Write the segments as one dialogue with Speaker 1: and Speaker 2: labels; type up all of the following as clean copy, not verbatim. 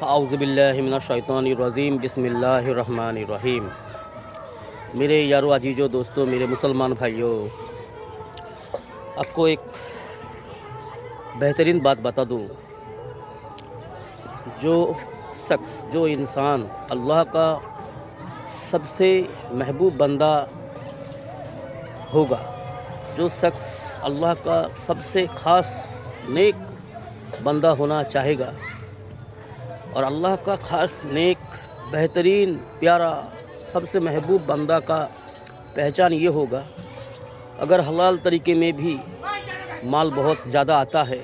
Speaker 1: اعوذ باللہ من الشیطان الرجیم بسم اللہ الرحمن الرحیم۔ میرے یارو عزیزو دوستو، میرے مسلمان بھائیو، آپ کو ایک بہترین بات بتا دوں۔ جو شخص، جو انسان اللہ کا سب سے محبوب بندہ ہوگا، جو شخص اللہ کا سب سے خاص نیک بندہ ہونا چاہے گا، اور اللہ کا خاص نیک بہترین پیارا سب سے محبوب بندہ کا پہچان یہ ہوگا، اگر حلال طریقے میں بھی مال بہت زیادہ آتا ہے،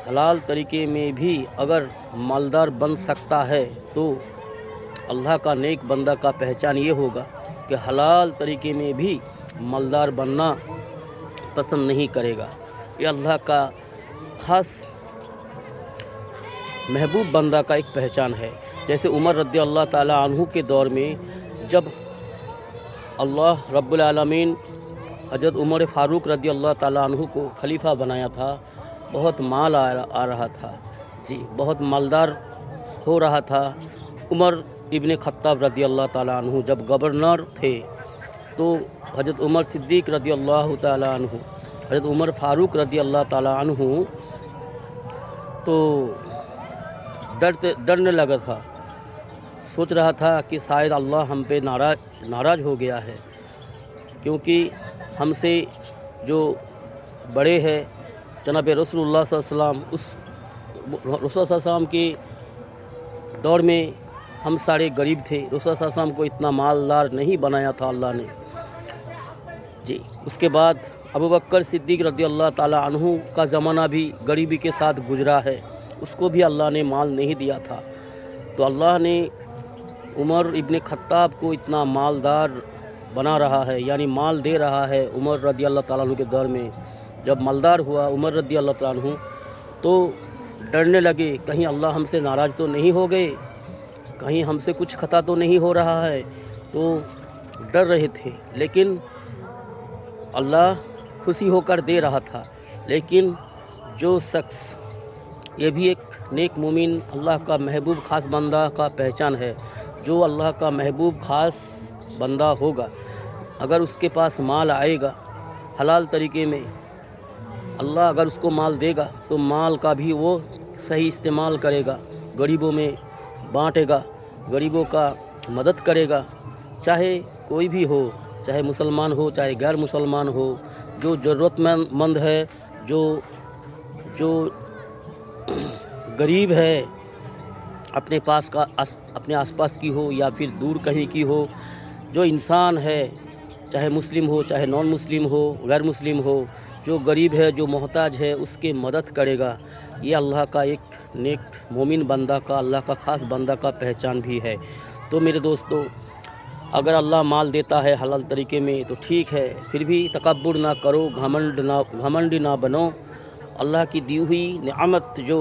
Speaker 1: حلال طریقے میں بھی اگر مالدار بن سکتا ہے، تو اللہ کا نیک بندہ کا پہچان یہ ہوگا کہ حلال طریقے میں بھی مالدار بننا پسند نہیں کرے گا۔ یہ اللہ کا خاص محبوب بندہ کا ایک پہچان ہے۔ جیسے عمر رضی اللہ تعالیٰ عنہ کے دور میں جب اللہ رب العالمین حضرت عمر فاروق رضی اللہ تعالیٰ عنہ کو خلیفہ بنایا تھا، بہت مال آ رہا تھا، بہت مالدار ہو رہا تھا۔ عمر ابن خطاب رضی اللہ تعالیٰ عنہ جب گورنر تھے، تو حضرت عمر صدیق رضی اللہ تعالیٰ عنہ، حضرت عمر فاروق رضی اللہ تعالیٰ عنہ تو ڈرنے لگا تھا، سوچ رہا تھا کہ شاید اللہ ہم پہ ناراض ہو گیا ہے، کیونکہ ہم سے جو بڑے ہیں جناب رسول اللہ صلی اللہ علیہ وسلم، اس رسول صلی اللہ علیہ وسلم کے دور میں ہم سارے غریب تھے، رسول صلی اللہ علیہ وسلم کو اتنا مالدار نہیں بنایا تھا اللہ نے۔ اس کے بعد ابوبکر صدیق رضی اللہ تعالیٰ عنہ کا زمانہ بھی غریبی کے ساتھ گزرا ہے، اس کو بھی اللہ نے مال نہیں دیا تھا، تو اللہ نے عمر ابن خطاب کو اتنا مالدار بنا رہا ہے، یعنی مال دے رہا ہے۔ عمر رضی اللہ تعالیٰ عنہ کے دور میں جب مالدار ہوا عمر رضی اللہ تعالیٰ عنہ، تو ڈرنے لگے کہیں اللہ ہم سے ناراض تو نہیں ہو گئے، کہیں ہم سے کچھ خطا تو نہیں ہو رہا ہے، تو ڈر رہے تھے، لیکن اللہ خوشی ہو کر دے رہا تھا۔ لیکن جو شخص، یہ بھی ایک نیک مومن اللہ کا محبوب خاص بندہ کا پہچان ہے، جو اللہ کا محبوب خاص بندہ ہوگا، اگر اس کے پاس مال آئے گا حلال طریقے میں، اللہ اگر اس کو مال دے گا تو مال کا بھی وہ صحیح استعمال کرے گا، غریبوں میں بانٹے گا، غریبوں کا مدد کرے گا، چاہے کوئی بھی ہو، چاہے مسلمان ہو چاہے غیر مسلمان ہو، جو ضرورت مند ہے، جو غریب ہے، اپنے آس پاس کی ہو یا پھر دور کہیں کی ہو، جو انسان ہے، چاہے مسلم ہو چاہے نان مسلم ہو، غیر مسلم ہو، جو غریب ہے، جو محتاج ہے، اس کی مدد کرے گا، یہ اللہ کا ایک نیک مومن بندہ کا، اللہ کا خاص بندہ کا پہچان بھی ہے۔ تو میرے دوستو، اگر اللہ مال دیتا ہے حلال طریقے میں تو ٹھیک ہے، پھر بھی تکبر نہ کرو، گھمنڈ نہ بنو۔ اللہ کی دی ہوئی نعمت جو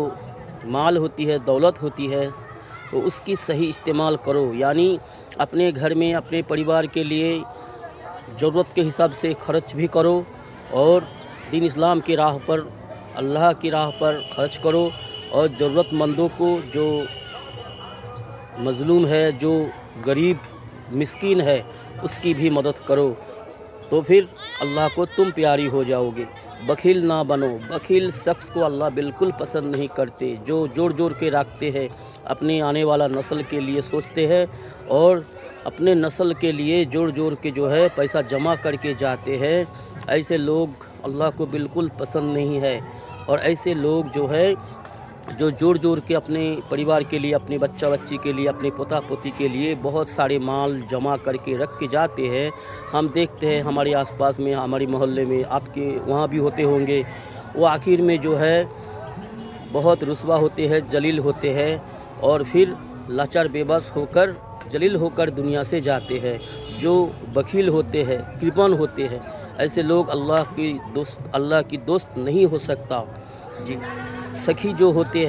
Speaker 1: مال ہوتی ہے، دولت ہوتی ہے، تو اس کی صحیح استعمال کرو، یعنی اپنے گھر میں اپنے پریوار کے لیے ضرورت کے حساب سے خرچ بھی کرو، اور دین اسلام کی راہ پر، اللہ کی راہ پر خرچ کرو، اور ضرورت مندوں کو، جو مظلوم ہے، جو غریب مسکین ہے، اس کی بھی مدد کرو، تو پھر اللہ کو تم پیاری ہو جاؤ گے۔ بخیل نہ بنو، بخیل شخص کو اللہ بالکل پسند نہیں کرتے، جو جوڑ کے رکھتے ہیں، اپنے آنے والا نسل کے لیے سوچتے ہیں، اور اپنے نسل کے لیے جوڑ کے جو ہے پیسہ جمع کر کے جاتے ہیں، ایسے لوگ اللہ کو بالکل پسند نہیں ہے۔ اور ایسے لوگ جو ہے، جو جوڑ کے اپنے پریوار کے لیے، اپنے بچہ بچی کے لیے، اپنے پوتا پوتی کے لیے بہت سارے مال جمع کر کے رکھ کے جاتے ہیں، ہم دیکھتے ہیں ہمارے آس پاس میں، ہمارے محلے میں، آپ کے وہاں بھی ہوتے ہوں گے، وہ آخر میں جو ہے بہت رسوا ہوتے ہیں، ذلیل ہوتے ہیں، اور پھر لاچار بے بس ہو کر، ذلیل ہو کر دنیا سے جاتے ہیں۔ جو بخیل ہوتے ہیں، کرپن ہوتے ہیں، ایسے لوگ اللہ کی دوست نہیں ہو سکتا۔ سخی جو ہوتے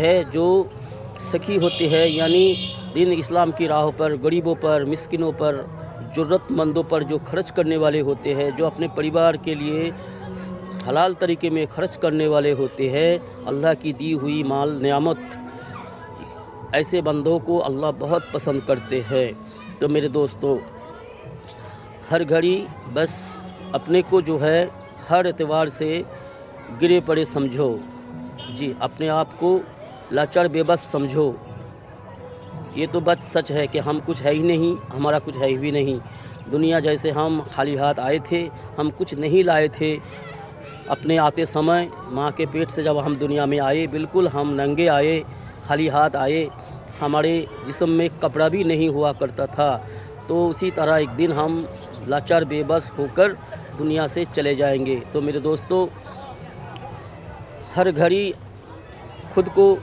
Speaker 1: ہیں، یعنی دین اسلام کی راہ پر، غریبوں پر، مسکینوں پر، ضرورت مندوں پر جو خرچ کرنے والے ہوتے ہیں، جو اپنے پریوار کے لیے حلال طریقے میں خرچ کرنے والے ہوتے ہیں، اللہ کی دی ہوئی مال نعمت ایسے بندوں کو اللہ بہت پسند کرتے ہیں۔ تو میرے دوستو، ہر گھڑی بس اپنے کو جو ہے ہر اعتبار سے گرے پڑے سمجھو، جی اپنے آپ کو لاچار بے بس سمجھو۔ یہ تو بات سچ ہے کہ ہم کچھ ہے ہی نہیں، ہمارا کچھ ہے ہی نہیں۔ دنیا جیسے ہم خالی ہاتھ آئے تھے، ہم کچھ نہیں لائے تھے۔ اپنے آتے سمے ماں کے پیٹ سے جب ہم دنیا میں آئے، بالکل ہم ننگے آئے، خالی ہاتھ آئے، ہمارے جسم میں کپڑا بھی نہیں ہوا کرتا تھا۔ تو اسی طرح ایک دن ہم لاچار بے بس ہو کر دنیا سے چلے جائیں گے۔ تو میرے دوستو، ہر گھڑی خود کو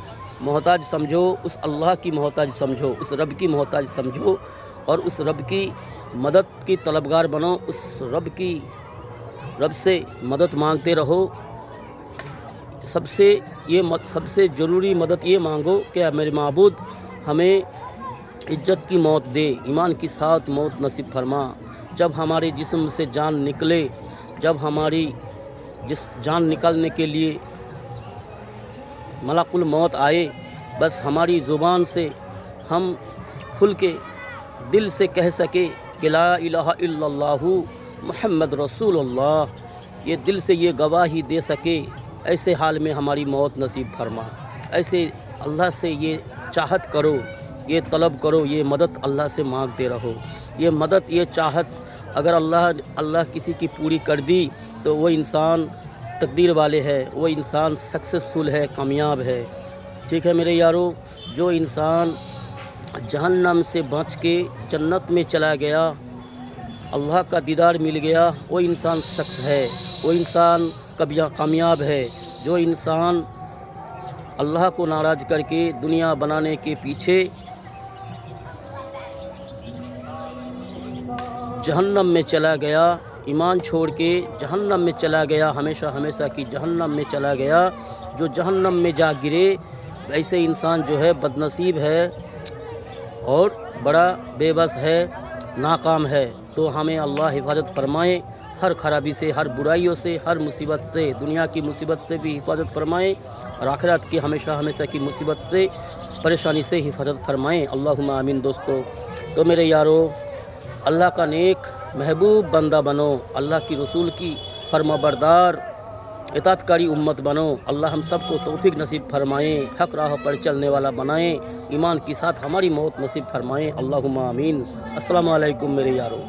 Speaker 1: محتاج سمجھو، اس اللہ کی محتاج سمجھو، اس رب کی محتاج سمجھو، اور اس رب کی مدد کی طلبگار بنو، اس رب سے مدد مانگتے رہو۔ سب سے ضروری مدد یہ مانگو کہ میرے معبود ہمیں عزت کی موت دے، ایمان کے ساتھ موت نصیب فرما۔ جب ہمارے جسم سے جان نکلے، جب ہماری جان نکالنے کے لیے ملک الموت آئے، بس ہماری زبان سے ہم کھل کے دل سے کہہ سکے کہ لا الہ الا اللہ محمد رسول اللہ، یہ دل سے یہ گواہی دے سکے، ایسے حال میں ہماری موت نصیب فرما۔ ایسے اللہ سے یہ چاہت کرو، یہ طلب کرو، یہ مدد اللہ سے مانگتے رہو۔ یہ مدد، یہ چاہت اگر اللہ کسی کی پوری کر دی تو وہ انسان تقدیر والے ہے، وہ انسان سکسیسفل ہے، کامیاب ہے۔ ٹھیک ہے میرے یارو، جو انسان جہنم سے بچ کے جنت میں چلا گیا، اللہ کا دیدار مل گیا، وہ انسان شخص ہے، وہ انسان کامیاب ہے۔ جو انسان اللہ کو ناراض کر کے دنیا بنانے کے پیچھے جہنم میں چلا گیا، ایمان چھوڑ کے جہنم میں چلا گیا، ہمیشہ کی جہنم میں چلا گیا، جو جہنم میں جا گرے، ایسے انسان جو ہے بدنصیب ہے اور بڑا بے بس ہے، ناکام ہے۔ تو ہمیں اللہ حفاظت فرمائے ہر خرابی سے، ہر برائیوں سے، ہر مصیبت سے، دنیا کی مصیبت سے بھی حفاظت فرمائے، اور آخرت کی ہمیشہ کی مصیبت سے، پریشانی سے حفاظت فرمائے۔ اللہم آمین۔ دوستو، تو میرے یارو، اللہ کا نیک محبوب بندہ بنو، اللہ کی رسول کی فرما بردار اطاعت کاری امت بنو۔ اللہ ہم سب کو توفیق نصیب فرمائیں، حق راہ پر چلنے والا بنائیں، ایمان کے ساتھ ہماری موت نصیب فرمائیں۔ اللہم آمین۔ السلام علیکم میرے یارو۔